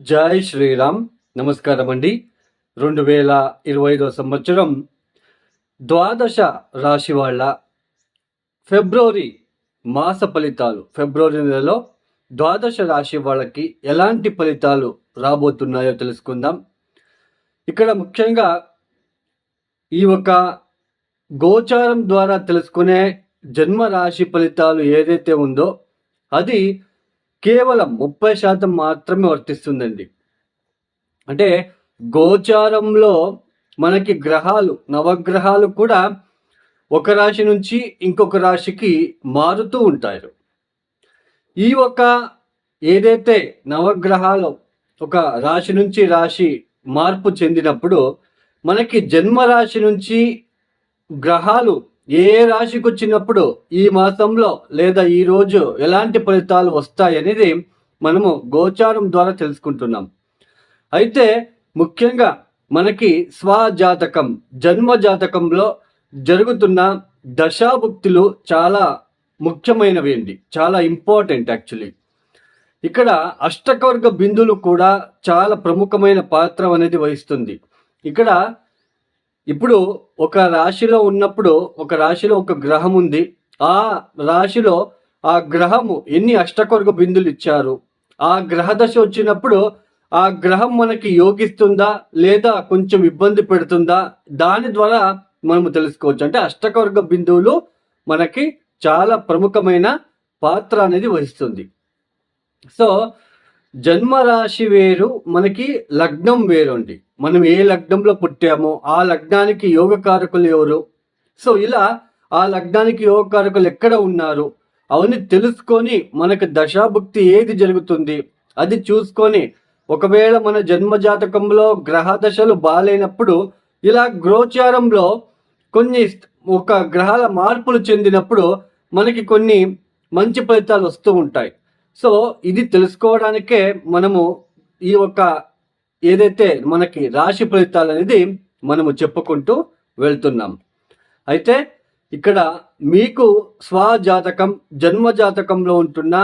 జై శ్రీరామ్. నమస్కారం అండి. 2025 సంవత్సరం ద్వాదశ రాశి వాళ్ళ ఫిబ్రవరి మాస ఫలితాలు, ఫిబ్రవరి నెలలో ద్వాదశ రాశి వాళ్ళకి ఎలాంటి ఫలితాలు రాబోతున్నాయో తెలుసుకుందాం. ఇక్కడ ముఖ్యంగా ఈ ఒక గోచారం ద్వారా తెలుసుకునే జన్మ రాశి ఫలితాలు ఏదైతే ఉందో అది కేవలం 30% మాత్రమే వర్తిస్తుందండి. అంటే గోచారంలో మనకి గ్రహాలు, నవగ్రహాలు కూడా ఒక రాశి నుంచి ఇంకొక రాశికి మారుతూ ఉంటారు. ఈ ఒక ఏదైతే నవగ్రహాలు ఒక రాశి నుంచి రాశి మార్పు చెందినప్పుడు మనకి జన్మరాశి నుంచి గ్రహాలు ఏ రాశికి వచ్చినప్పుడు ఈ మాసంలో లేదా ఈ రోజు ఎలాంటి ఫలితాలు వస్తాయనేది మనము గోచారం ద్వారా తెలుసుకుంటున్నాం. అయితే ముఖ్యంగా మనకి స్వజాతకం, జన్మ జాతకంలో జరుగుతున్న దశాభుక్తులు చాలా ముఖ్యమైనవి అండి, చాలా ఇంపార్టెంట్ యాక్చువల్లీ. ఇక్కడ అష్టకవర్గ బిందువులు కూడా చాలా ప్రముఖమైన పాత్ర అనేది వహిస్తుంది. ఇక్కడ ఇప్పుడు ఒక రాశిలో ఉన్నప్పుడు, ఒక రాశిలో ఒక గ్రహం ఉంది, ఆ రాశిలో ఆ గ్రహము ఎన్ని అష్టకవర్గ బిందులు ఇచ్చారు, ఆ గ్రహ దశ వచ్చినప్పుడు ఆ గ్రహం మనకి యోగిస్తుందా లేదా కొంచెం ఇబ్బంది పెడుతుందా, దాని ద్వారా మనము తెలుసుకోవచ్చు. అంటే అష్టకవర్గ బిందువులు మనకి చాలా ప్రముఖమైన పాత్ర అనేది వహిస్తుంది. సో జన్మరాశి వేరు, మనకి లగ్నం వేరు అండి. మనం ఏ లగ్నంలో పుట్టామో ఆ లగ్నానికి యోగకారకులు ఎవరు, సో ఇలా ఆ లగ్నానికి యోగకారకులు ఎక్కడ ఉన్నారు అవన్నీ తెలుసుకొని మనకు దశాభుక్తి ఏది జరుగుతుంది అది చూసుకొని, ఒకవేళ మన జన్మ జాతకంలో గ్రహ దశలు బాగాలేనప్పుడు ఇలా గోచారంలో కొన్ని ఒక గ్రహాల మార్పులు చెందినప్పుడు మనకి కొన్ని మంచి ఫలితాలు వస్తూ ఉంటాయి. సో ఇది తెలుసుకోవడానికే మనము ఈ ఒక ఏదైతే మనకి రాశి ఫలితాలు అనేది మనము చెప్పుకుంటూ వెళ్తున్నాం. అయితే ఇక్కడ మీకు స్వజాతకం, జన్మ జాతకంలో ఉంటున్న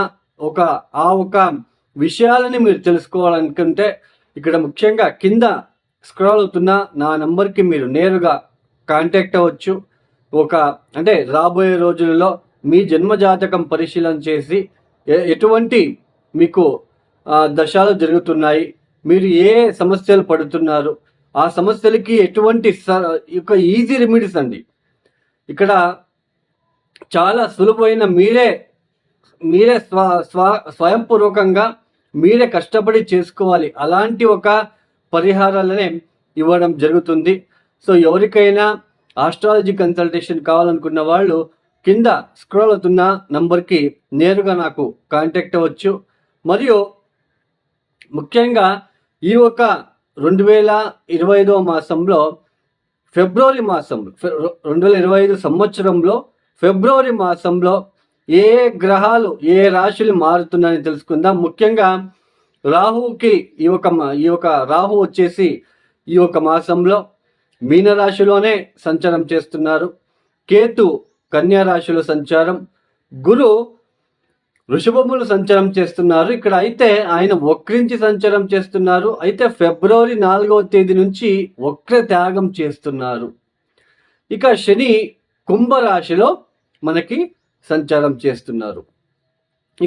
ఒక విషయాలని మీరు తెలుసుకోవాలనుకుంటే ఇక్కడ ముఖ్యంగా కింద స్క్రాల్ అవుతున్న నా నంబర్కి మీరు నేరుగా కాంటాక్ట్ అవ్వచ్చు. అంటే రాబోయే రోజులలో మీ జన్మ జాతకం పరిశీలన చేసి ఎటువంటి మీకు దశలు జరుగుతున్నాయి, మీరు ఏ సమస్యలు పడుతున్నారు, ఆ సమస్యలకి ఎటువంటి ఈజీ రెమెడీస్ అండి. ఇక్కడ చాలా సులువైన, మీరే స్వయంపూర్వకంగా మీరే కష్టపడి చేసుకోవాలి అలాంటి ఒక పరిహారాలనే ఇవ్వడం జరుగుతుంది. సో ఎవరికైనా ఆస్ట్రాలజీ కన్సల్టేషన్ కావాలనుకున్న వాళ్ళు కింద స్క్రోల్ అవుతున్న నంబర్కి నేరుగా నాకు కాంటాక్ట్ అవ్వచ్చు. మరియు ముఖ్యంగా ఈ ఒక 2025 మాసంలో ఫిబ్రవరి మాసంలో 2025 సంవత్సరంలో ఫిబ్రవరి మాసంలో ఏ గ్రహాలు ఏ రాశులు మారుతున్నాయని తెలుసుకుందాం. ముఖ్యంగా రాహుకి ఈ ఒక రాహు వచ్చేసి ఈ ఒక మాసంలో మీనరాశిలోనే సంచారం చేస్తున్నారు. కేతు కన్యా రాశిలో సంచారం, గురు వృషభములు సంచారం చేస్తున్నారు. ఇక్కడ అయితే ఆయన వక్రించి సంచారం చేస్తున్నారు. అయితే ఫిబ్రవరి 4వ తేదీ నుంచి వక్ర త్యాగం చేస్తున్నారు. ఇక శని కుంభరాశిలో మనకి సంచారం చేస్తున్నారు.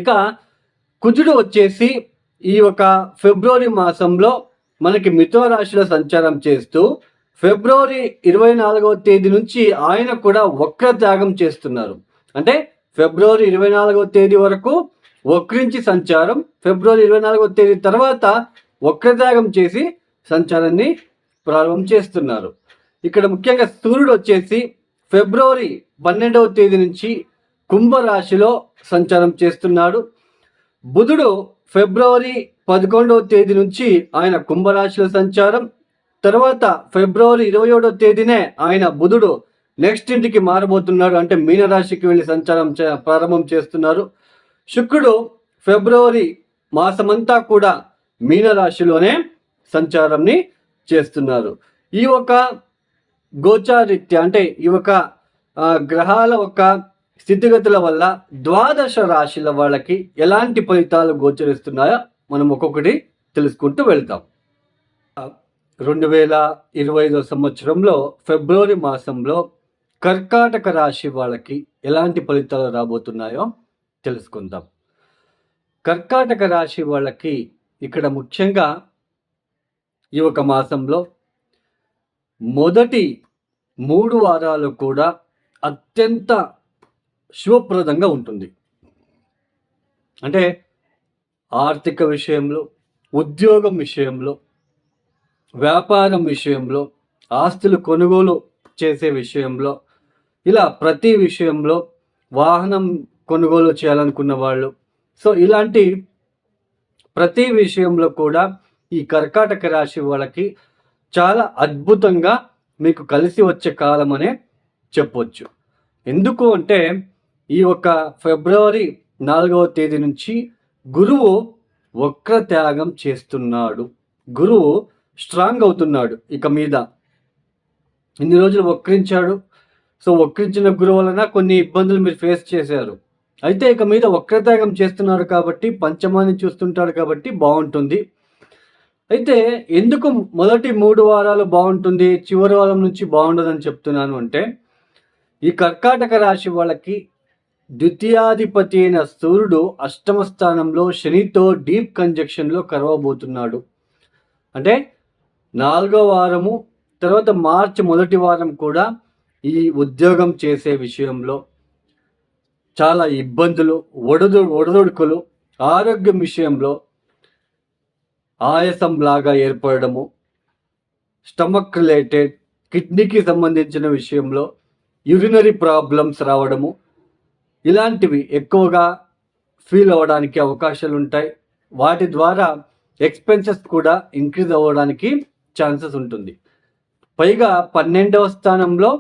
ఇక కుజుడు వచ్చేసి ఈ ఒక ఫిబ్రవరి మాసంలో మనకి మిథున రాశిలో సంచారం చేస్తూ ఫిబ్రవరి 24వ తేదీ నుంచి ఆయన కూడా వక్ర త్యాగం చేస్తున్నారు. అంటే ఫిబ్రవరి 24వ తేదీ వరకు వక్రించి సంచారం, ఫిబ్రవరి 24వ తేదీ తర్వాత వక్రత్యాగం చేసి సంచారాన్ని ప్రారంభం చేస్తున్నారు. ఇక్కడ ముఖ్యంగా సూర్యుడు వచ్చేసి ఫిబ్రవరి 12వ తేదీ నుంచి కుంభరాశిలో సంచారం చేస్తున్నాడు. బుధుడు ఫిబ్రవరి 11వ తేదీ నుంచి ఆయన కుంభరాశిలో సంచారం, తర్వాత ఫిబ్రవరి 27వ తేదీనే ఆయన బుధుడు నెక్స్ట్ ఇంటికి మారబోతున్నాడు, అంటే మీనరాశికి వెళ్ళి సంచారం ప్రారంభం చేస్తున్నారు. శుక్రుడు ఫిబ్రవరి మాసమంతా కూడా మీనరాశిలోనే సంచారంని చేస్తున్నారు. ఈ ఒక గోచారీత్యా అంటే ఈ ఒక గ్రహాల ఒక స్థితిగతుల వల్ల ద్వాదశ రాశుల వాళ్ళకి ఎలాంటి ఫలితాలు గోచరిస్తున్నాయో మనం ఒక్కొక్కటి తెలుసుకుంటూ వెళ్తాం. 2025 సంవత్సరంలో ఫిబ్రవరి మాసంలో కర్కాటక రాశి వాళ్ళకి ఎలాంటి ఫలితాలు రాబోతున్నాయో తెలుసుకుందాం. కర్కాటక రాశి వాళ్ళకి ఇక్కడ ముఖ్యంగా ఈ ఒక మాసంలో మొదటి 3 వారాలు కూడా అత్యంత శుభప్రదంగా ఉంటుంది. అంటే ఆర్థిక విషయంలో, ఉద్యోగం విషయంలో, వ్యాపారం విషయంలో, ఆస్తులు కొనుగోలు చేసే విషయంలో, ఇలా ప్రతి విషయంలో, వాహనం కొనుగోలు చేయాలనుకున్న వాళ్ళు, సో ఇలాంటి ప్రతి విషయంలో కూడా ఈ కర్కాటక రాశి వాళ్ళకి చాలా అద్భుతంగా మీకు కలిసి వచ్చే కాలం అనే చెప్పొచ్చు. ఎందుకు అంటే ఈ ఒక ఫిబ్రవరి 4వ తేదీ నుంచి గురువు వక్ర త్యాగం చేస్తున్నాడు. గురువు స్ట్రాంగ్ అవుతున్నాడు. ఇక మీద ఇన్ని రోజులు వక్రించాడు. సో వక్రించిన గురువు వలన కొన్ని ఇబ్బందులు మీరు ఫేస్ చేశారు. అయితే ఇక మీద వక్రత్యాగం చేస్తున్నాడు కాబట్టి పంచమాన్ని చూస్తుంటాడు కాబట్టి బాగుంటుంది. అయితే ఎందుకు మొదటి 3 వారాలు బాగుంటుంది, చివరి వారం నుంచి బాగుండదని చెప్తున్నాను అంటే, ఈ కర్కాటక రాశి వాళ్ళకి ద్వితీయాధిపతి అయిన సూర్యుడు అష్టమ స్థానంలో శనితో డీప్ కంజక్షన్లో కలవబోతున్నాడు. అంటే 4వ వారము తర్వాత మార్చి మొదటి వారం కూడా ఈ ఉద్యోగం చేసే విషయంలో చాలా ఇబ్బందులు, ఒడదొడుకులు, ఆరోగ్యం విషయంలో ఆయాసం లాగా ఏర్పడము, స్టమక్ రిలేటెడ్, కిడ్నీకి సంబంధించిన విషయంలో యూరినరీ ప్రాబ్లమ్స్ రావడము, ఇలాంటివి ఎక్కువగా ఫీల్ అవ్వడానికి అవకాశాలు ఉంటాయి. వాటి ద్వారా ఎక్స్పెన్సెస్ కూడా ఇంక్రీజ్ అవ్వడానికి ఛాన్సెస్ ఉంటుంది. పైగా 12వ స్థానంలో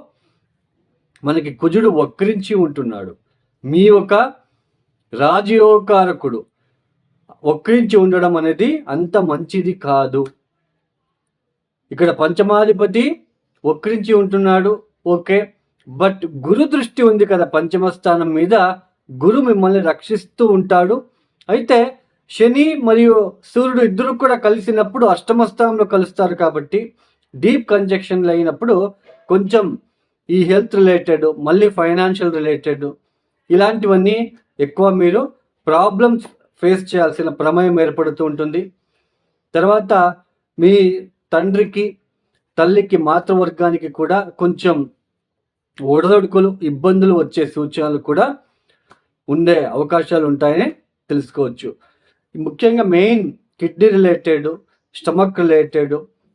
మనకి కుజుడు వక్రించి ఉంటున్నాడు. మీ ఒక రాజయోగకారకుడు వక్రించి ఉండడం అనేది అంత మంచిది కాదు. ఇక్కడ పంచమాధిపతి వక్రించి ఉంటున్నాడు, ఓకే, బట్ గురు దృష్టి ఉంది కదా పంచమ స్థానం మీద. గురు మిమ్మల్ని రక్షిస్తూ ఉంటాడు. అయితే శని మరియు సూర్యుడు ఇద్దరు కూడా కలిసినప్పుడు అష్టమ స్థానంలో కలుస్తారు కాబట్టి డీప్ కంజక్షన్లు అయినప్పుడు కొంచెం ఈ హెల్త్ రిలేటెడ్, మళ్ళీ ఫైనాన్షియల్ రిలేటెడ్, ఇలాంటివన్నీ ఎక్కువ మీరు ప్రాబ్లమ్స్ ఫేస్ చేయాల్సిన ప్రమేయం ఏర్పడుతూ ఉంటుంది. తర్వాత మీ తండ్రికి, తల్లికి, మాతృవర్గానికి కూడా కొంచెం ఒడదొడుకులు, ఇబ్బందులు వచ్చే సూచనలు కూడా ఉండే అవకాశాలు ఉంటాయని తెలుసుకోవచ్చు. ముఖ్యంగా main kidney related, stomach related,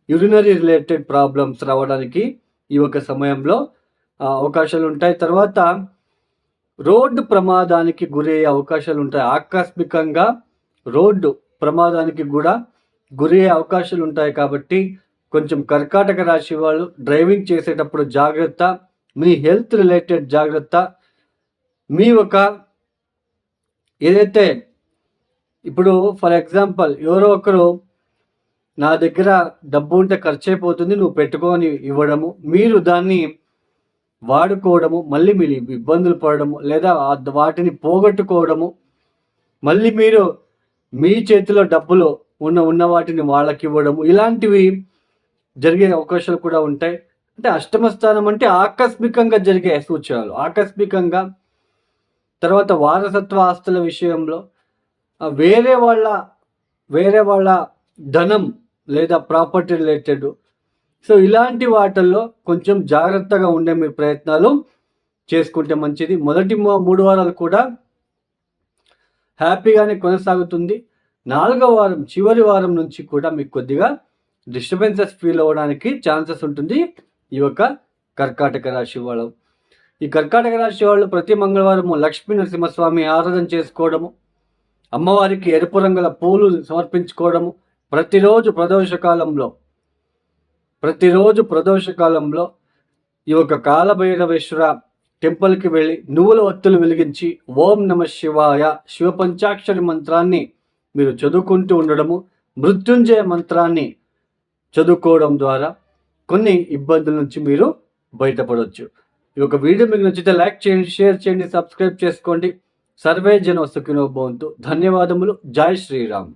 urinary related problems రావడానికి ఈ ఒక సమయంలో అవకాశాలు ఉంటాయి. తర్వాత రోడ్డు ప్రమాదానికి గురయ్యే అవకాశాలు ఉంటాయి. ఆకస్మికంగా రోడ్డు ప్రమాదానికి కూడా గురయ్యే అవకాశాలు ఉంటాయి. కాబట్టి కొంచెం కర్కాటక రాశి వాళ్ళు డ్రైవింగ్ చేసేటప్పుడు జాగ్రత్త, మీ హెల్త్ రిలేటెడ్ జాగ్రత్త. మీ ఒక ఏదైతే ఇప్పుడు ఫర్ ఎగ్జాంపుల్ ఎవరో ఒకరు నా దగ్గర డబ్బు ఉంటే ఖర్చు అయిపోతుంది, నువ్వు పెట్టుకొని ఇవ్వడము, మీరు దాన్ని వాడుకోవడము, మళ్ళీ మీరు ఇబ్బందులు పడడము, లేదా వాటిని పోగొట్టుకోవడము, మళ్ళీ మీరు మీ చేతిలో డబ్బులు ఉన్న వాటిని వాళ్ళకి ఇవ్వడము, ఇలాంటివి జరిగే అవకాశాలు కూడా ఉంటాయి. అంటే అష్టమ స్థానం అంటే ఆకస్మికంగా జరిగే సూచనలు, ఆకస్మికంగా. తర్వాత వారసత్వ ఆస్తుల విషయంలో వేరే వాళ్ళ ధనం లేదా ప్రాపర్టీ రిలేటెడ్, సో ఇలాంటి వాటిల్లో కొంచెం జాగ్రత్తగా ఉండే మీ ప్రయత్నాలు చేసుకుంటే మంచిది. మొదటి 3 వారాలు కూడా హ్యాపీగానే కొనసాగుతుంది. 4వ వారం చివరి వారం నుంచి కూడా మీకు కొద్దిగా డిస్టర్బెన్సెస్ ఫీల్ అవ్వడానికి ఛాన్సెస్ ఉంటుంది ఈ యొక్క కర్కాటక రాశి వాళ్ళు. ఈ కర్కాటక రాశి వాళ్ళు ప్రతి మంగళవారము లక్ష్మీ నరసింహస్వామి ఆరాధన చేసుకోవడము, అమ్మవారికి ఎరుపు రంగుల పూలు సమర్పించుకోవడము, ప్రతిరోజు ప్రదోషకాలంలో ఈ యొక్క కాలభైరవేశ్వర టెంపుల్కి వెళ్ళి నువ్వుల ఒత్తులు వెలిగించి ఓం నమ శివాయ శివ పంచాక్షరి మంత్రాన్ని మీరు చదువుకుంటూ ఉండడము, మృత్యుంజయ మంత్రాన్ని చదువుకోవడం ద్వారా కొన్ని ఇబ్బందుల నుంచి మీరు బయటపడవచ్చు. ఈ యొక్క వీడియో మీకు నచ్చితే లైక్ చేయండి, షేర్ చేయండి, సబ్స్క్రైబ్ చేసుకోండి. సర్వే జన సుఖినో భవంతు. ధన్యవాదములు. జై శ్రీరామ్.